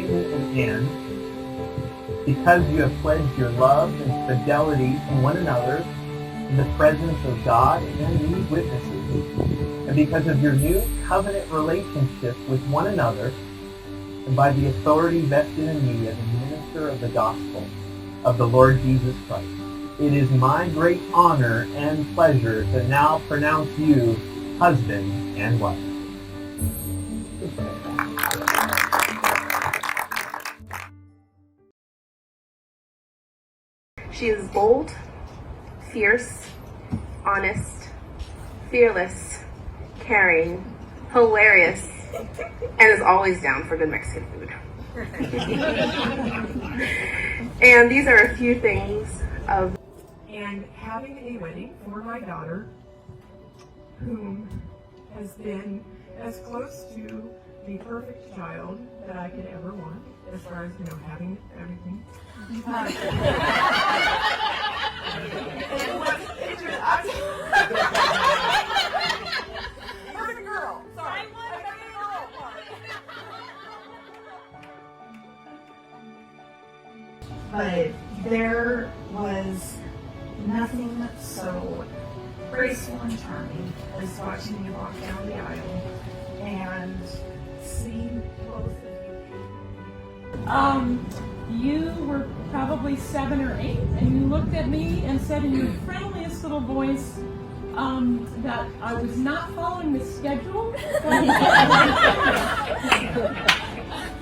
Peyton and Ann, because you have pledged your love and fidelity to one another in the presence of God and these witnesses, and because of your new covenant relationship with one another, and by the authority vested in me as a minister of the gospel of the Lord Jesus Christ, it is my great honor and pleasure to now pronounce you husband and wife. She is bold, fierce, honest, fearless, caring, hilarious, and is always down for good Mexican food. And these are a few things of... And having a wedding for my daughter, whom has been as close to the perfect child that I could ever want, as far as, having everything. Perfect girl. Sorry. But there was nothing so graceful and charming as watching you walk down the aisle and seeing both of you. You were probably 7 or 8, and you looked at me and said in your friendliest little voice that I was not following the schedule.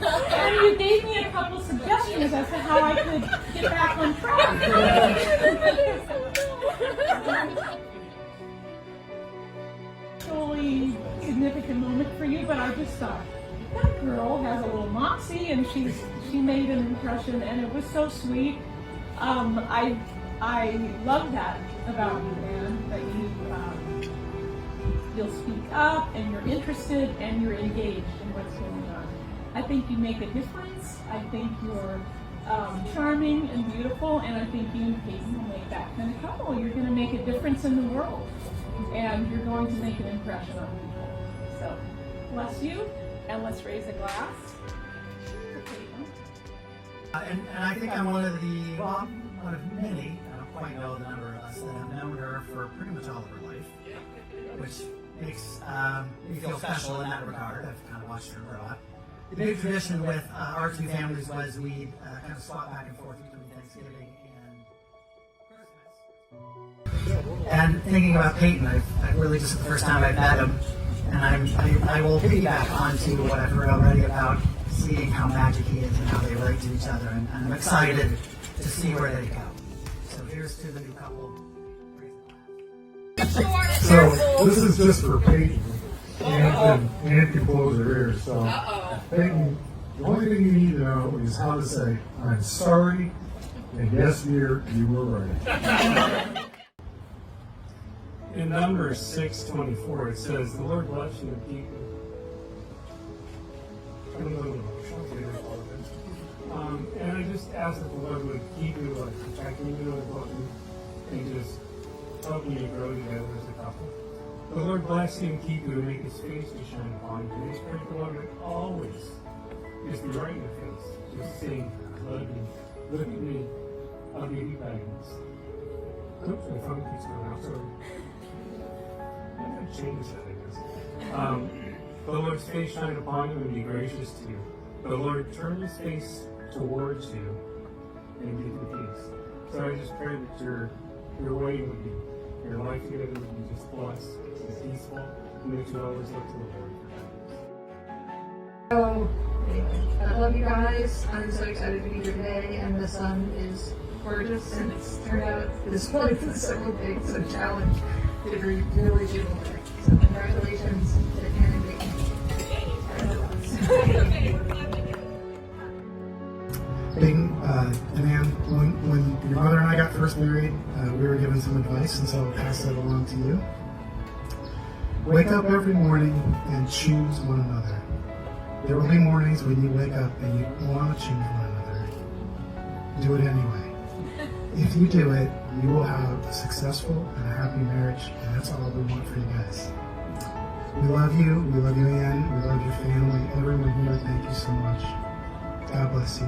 And you gave me a couple suggestions as to how I could get back on track. Totally significant moment for you, but I just thought, that girl has a little moxie, and she made an impression, and it was so sweet. I love that about you, man, that you'll speak up, and you're interested, and you're engaged in what's going on. I think you make a difference. I think you're charming and beautiful, and I think you and Peyton will make that kind of couple. You're going to make a difference in the world, and you're going to make an impression on people. So, bless you. And let's raise a glass for Peyton. And I think I'm one of many, I don't quite know the number of us, that have known her for pretty much all of her life, which makes me feel special in that regard. I've kind of watched her grow up. The big tradition with our two families was we kind of swap back and forth between Thanksgiving and Christmas. And thinking about Peyton, I've really just the first time I've met him. And I will piggyback onto what I've heard already about seeing how magic he is and how they relate to each other. And I'm excited to see where they go. So here's to the new couple. So this is just for Peyton. And can close her ears. So Peyton, the only thing you need to know is how to say, I'm sorry, and yes, dear, you were right. In Numbers 6:24, it says, "The Lord bless you and keep you." And I just ask that the Lord would keep you, protect you, and just help you to grow together as a couple. The Lord bless you and keep you, and make His face to shine upon you. And His pray the Lord would always just be right in your face, just saying, "Love me, look at me, I'll give you guidance." Oops, my phone keeps going out. Sorry. Change that, I guess. The Lord's face shine upon you and be gracious to you. The Lord turn His face towards you and give you peace. So I just pray that your way would be, your life together would be just blessed and peaceful, and that you always look to the Lord. So, I love you guys. I'm so excited to be here today, and the sun is gorgeous, and it's turned out this morning for several things, so challenge. Did really do work. So congratulations to Ann and Peyton. Peyton and Ann, when your mother and I got first married, we were given some advice, and so I'll pass that along to you. Wake up every morning and choose one another. There will be mornings when you wake up and you want to choose one another. Do it anyway. If you do it, you will have a successful and a happy marriage, and that's all we want for you guys. We love you, Ann, we love your family, everyone here, thank you so much. God bless you.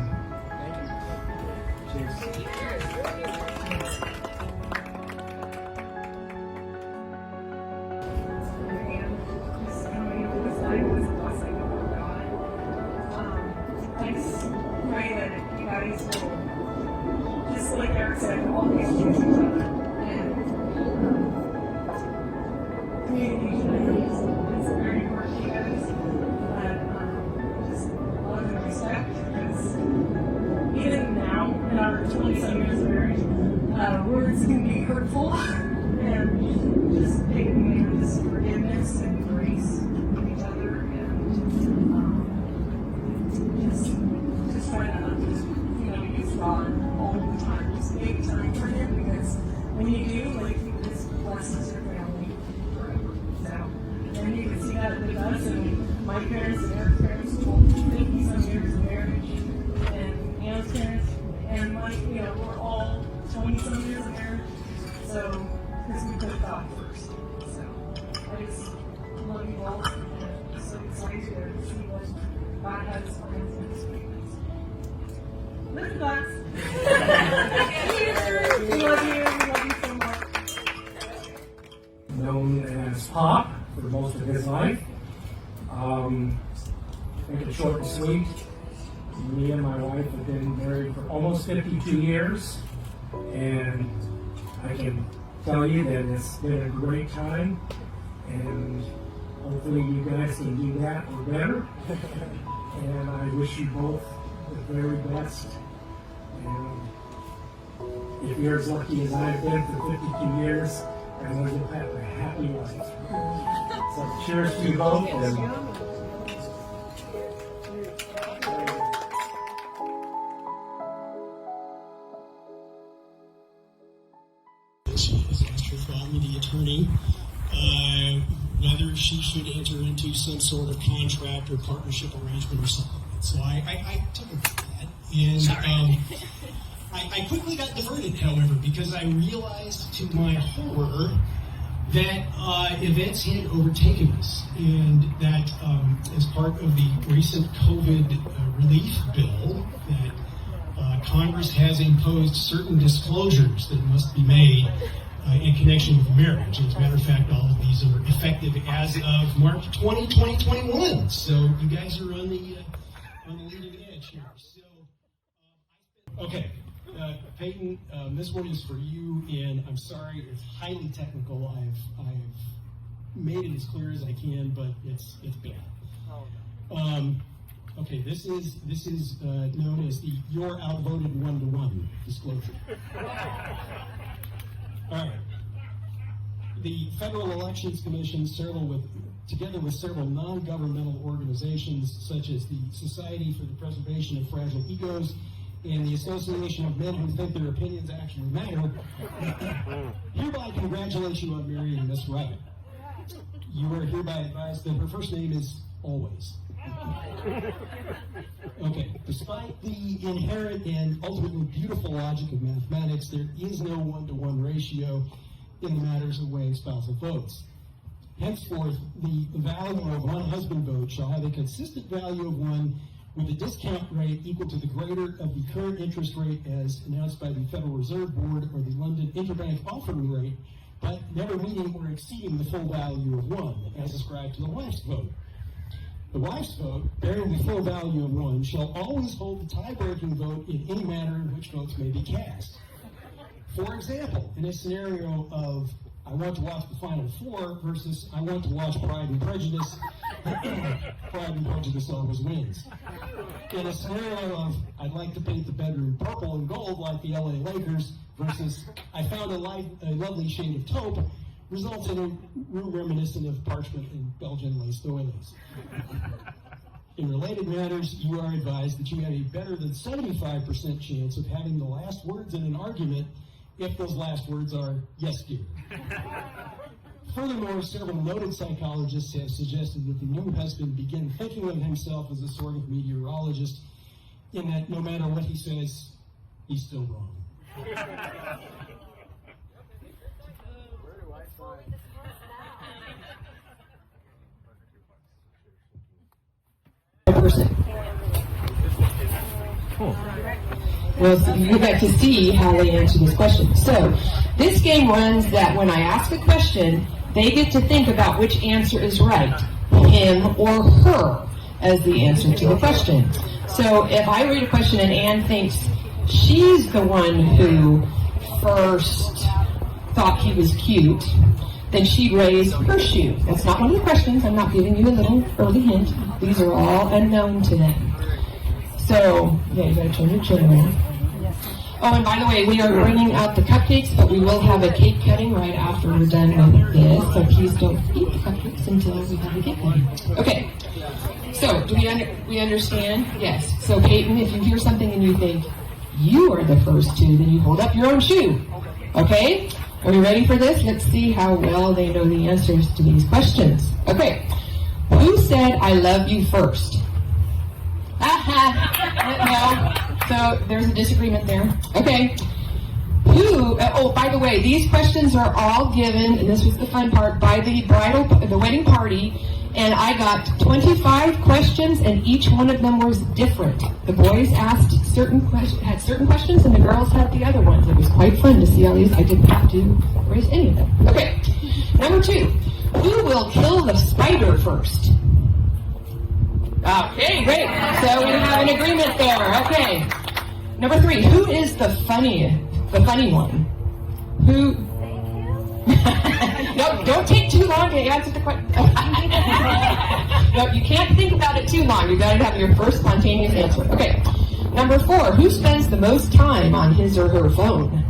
Just like Eric said, always choose each other. And communication is very important to you guys. But just love and respect, because even now, in our 20-some years of marriage, words can be hurtful. And just taking this forgiveness and grace with each other, and just trying to use God all the time. Just make time for Him, because when you do, like, He just blesses your family forever. So, and you can see that with us and my parents and Eric's parents, 50-some years of marriage, and Anna's parents, and we're all 20-some years of marriage. So, because we put God first. So, I just love you all, and I'm so excited to see what God has plans in this week. Lift the glass. We love you. We love you so much. Known as Pop for most of his life. Make it short and sweet. Me and my wife have been married for almost 52 years, and I can tell you that it's been a great time, and hopefully you guys can do that or better. And I wish you both the very best. And if you're as lucky as I've been for 52 years, I know you'll have a happy life. So cheers to you both. She has asked her father, the attorney, whether she should enter into some sort of contract or partnership arrangement or something. So I took a look at that, and I quickly got diverted, however, because I realized to my horror that events had overtaken us, and that as part of the recent COVID relief bill, that Congress has imposed certain disclosures that must be made in connection with marriage. As a matter of fact, all of these are effective as of March 20, 2021. So you guys are on the leading edge here. So, okay, Peyton, this one is for you, and I'm sorry, it's highly technical. I've made it as clear as I can, but it's bad. Okay, this is known as the "you're outvoted 1-to-1" disclosure. All right. The Federal Elections Commission, together with several non-governmental organizations such as the Society for the Preservation of Fragile Egos and the Association of Men Who Think Their Opinions Actually Matter, hereby congratulate you on marrying Miss Wright. You are hereby advised that her first name is Always. Okay, despite the inherent and ultimately beautiful logic of mathematics, there is no 1-to-1 ratio in the matters of weighing spousal votes. Henceforth, the value of one husband vote shall have a consistent value of one with a discount rate equal to the greater of the current interest rate as announced by the Federal Reserve Board or the London Interbank Offering Rate, but never meeting or exceeding the full value of one, as ascribed to the wife's vote. The wife's vote, bearing the full value of one, shall always hold the tie-breaking vote in any manner in which votes may be cast. For example, in a scenario of I want to watch the Final Four versus I want to watch Pride and Prejudice, Pride and Prejudice always wins. In a scenario of I'd like to paint the bedroom purple and gold like the LA Lakers versus I found a lovely shade of taupe, results in a room reminiscent of parchment and Belgian lace doilies. In related matters, you are advised that you have a better than 75% chance of having the last words in an argument if those last words are, yes, dear. Furthermore, several noted psychologists have suggested that the new husband begin thinking of himself as a sort of meteorologist, in that no matter what he says, he's still wrong. Well, so you get to see how they answer this question. So, this game runs that when I ask a question, they get to think about which answer is right, him or her, as the answer to the question. So, if I read a question and Anne thinks she's the one who first thought he was cute, then she'd raise her shoe. That's not one of the questions. I'm not giving you a little early hint. These are all unknown to them. So, yeah, you gotta turn your chin around. Oh, and by the way, we are bringing out the cupcakes, but we will have a cake cutting right after we're done with this. So please don't eat the cupcakes until we have the cake cutting. Okay. So, do we understand? Yes. So, Peyton, if you hear something and you think you are the first to, then you hold up your own shoe. Okay? Are we ready for this? Let's see how well they know the answers to these questions. Okay. Who said I love you first? No. So there's a disagreement there. Okay. Who, oh, by the way, these questions are all given, and this was the fun part, by the wedding party, and I got 25 questions, and each one of them was different. The boys had certain questions, and the girls had the other ones. It was quite fun to see all these. I didn't have to raise any of them. Okay. Number 2. Who will kill the spider first? Okay, great. So we have an agreement there. Okay. Number 3. Who is the funny one? Who? No, don't take too long to answer the question. No, you can't think about it too long. You got to have your first spontaneous answer. Okay. Number 4. Who spends the most time on his or her phone?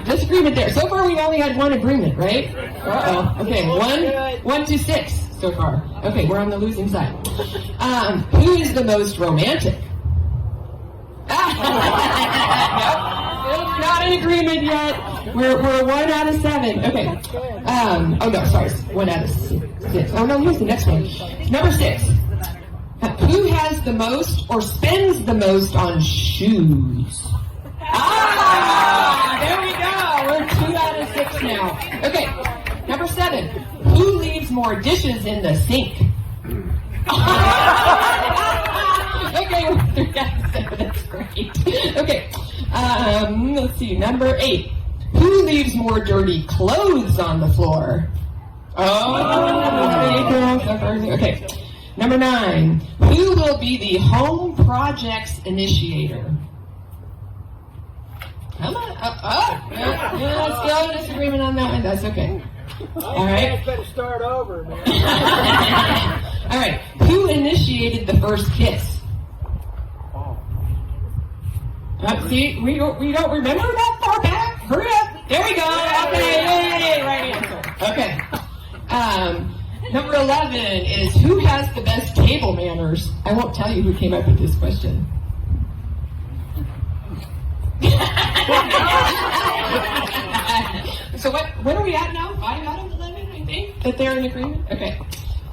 Disagreement there. So far, we've only had one agreement, right? Uh-oh. Okay, 1 to 6 so far. Okay, we're on the losing side. Who is the most romantic? Nope, not in agreement yet. We're 1 out of 7. Okay. Oh no, sorry, 1 out of 6. Oh no, here's the next one. Number 6. Who has the most or spends the most on shoes? There we go. We're 2 out of 6 now. Okay. Number 7. Who leaves more dishes in the sink? Okay, we're 3 out of 7. That's great. Okay. Let's see. Number 8. Who leaves more dirty clothes on the floor? Okay. Number 9. Who will be the home projects initiator? Come on. Still a disagreement on that one. That's okay. All right. Better start over, man. All right. Who initiated the first kiss? See, we don't remember that far back. Hurry up. There we go. Okay. Yay. Right answer. Okay. Number 11 is who has the best table manners? I won't tell you who came up with this question. So what are we at now? 5 out of 11, I think, that they're in agreement? Okay.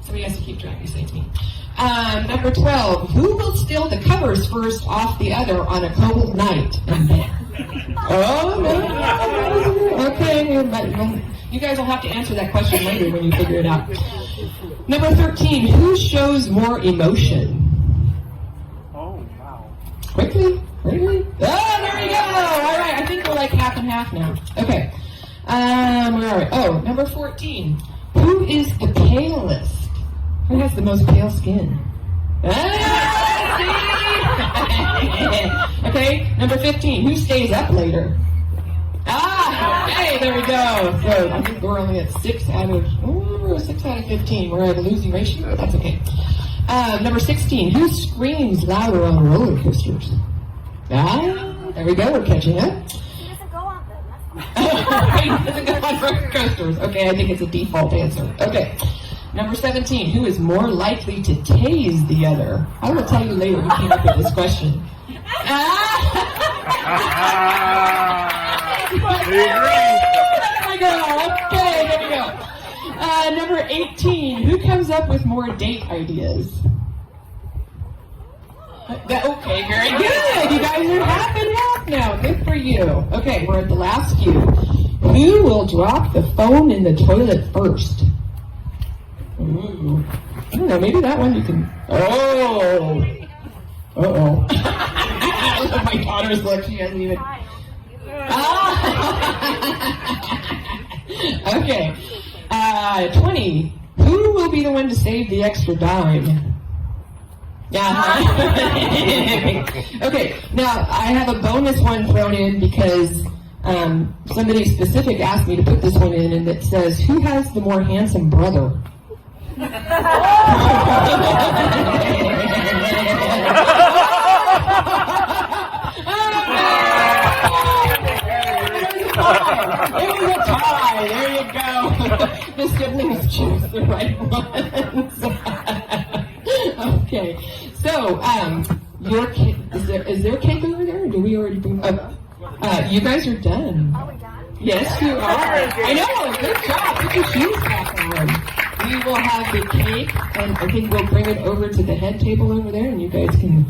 Somebody has to keep track, you say to me. Number 12, who will steal the covers first off the other on a cold night in bed? Oh, no. Okay, you guys will have to answer that question later when you figure it out. Number 13, who shows more emotion? Oh, wow. Quickly. Oh, there we go. All right, I think we're like half and half now. Okay. Where are we? Oh, number 14. Who is the palest? Who has the most pale skin? Okay, number 15. Who stays up later? Okay, there we go. So I think we're only at 6 out of 15. We're at a losing ratio, but that's okay. Number 16. Who screams louder on roller coasters? There we go. We're catching up. He doesn't go on them. He doesn't go on roller coasters. Okay, I think it's a default answer. Okay. Number 17. Who is more likely to tase the other? I will tell you later who came up with this question. There we go. Okay, there we go. Number 18. Who comes up with more date ideas? Okay, very good. You guys are half and half now. Good for you. Okay, we're at the last few. Who will drop the phone in the toilet first? Ooh. I don't know, maybe that one you can. Oh! Uh-oh. My daughter's look, she hasn't even. Okay. 20. Who will be the one to save the extra dime? Yeah. Okay, now I have a bonus one thrown in because somebody specific asked me to put this one in, and it says, who has the more handsome brother? It was a tie. There you go. The siblings choose the right ones. Okay. So, your cake, is there cake over there? Or do we already bring? You guys are done. Are we done? Yes, you are. I know. Good job. Put your shoes back on. We will have the cake, and I think we'll bring it over to the head table over there, and you guys can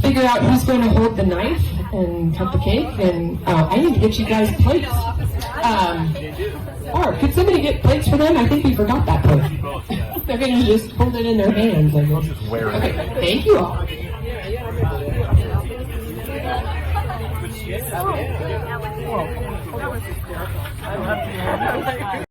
figure out who's going to hold the knife and cut the cake. And I need to get you guys plates. Or could somebody get plates for them? I think we forgot that part. They're going to just hold it in their hands. I guess. Okay, thank you all. Oh, that was